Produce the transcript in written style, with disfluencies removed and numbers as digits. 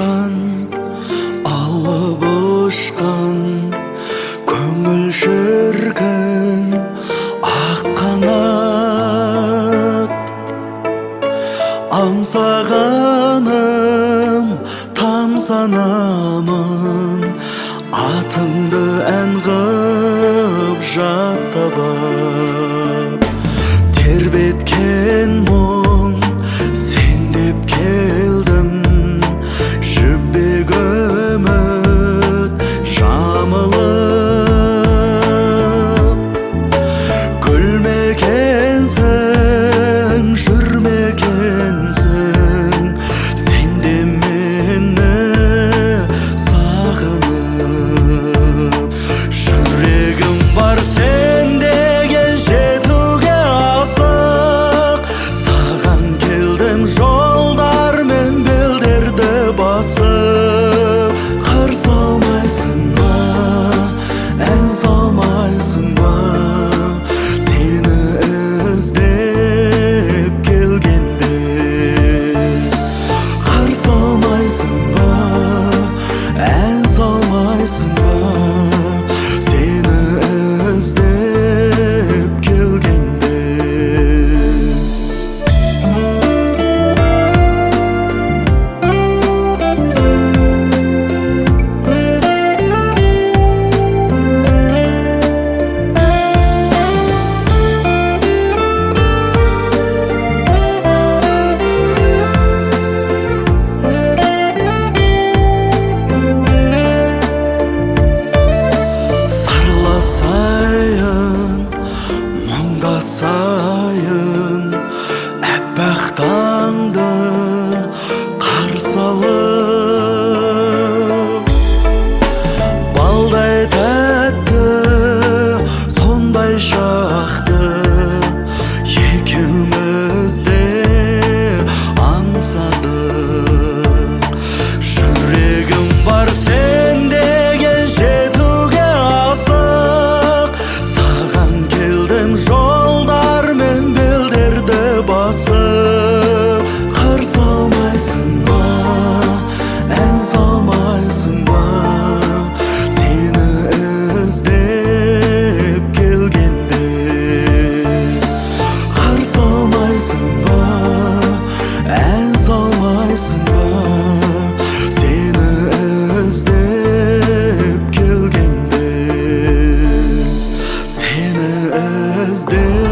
жақтан алып ұшқан көңіл шіркін ақ қанат аңсағаным тамсанамын атыңды ән қып жаттап ап тербеткен мұң сен деп келдім жібек үміт жамылып күлмекенсің жүрмекенсің сен де мені сағынып жүрегім бар сен деген жетуге асық саған келдім жолдармен белдерді басып қарсы алмайсың ба ән салмайсың ба сені іздеп келгенде қарсы алмайсың ба ән салмайсың ба сені іздеп келгенде сырласайын мұңдасайын әппақ таңды қарсы алып балдай тәтті сондай шақты екеуміз де аңсадық жүрегім бар сен деген жетуге асық саған келдім жолдармен белдерді басып қарсы алмайсың ба ән салмайсың ба сені іздеп келгенде қарсы алмайсың ба ән салмайсың ба сені іздеп келгенде сені іздеп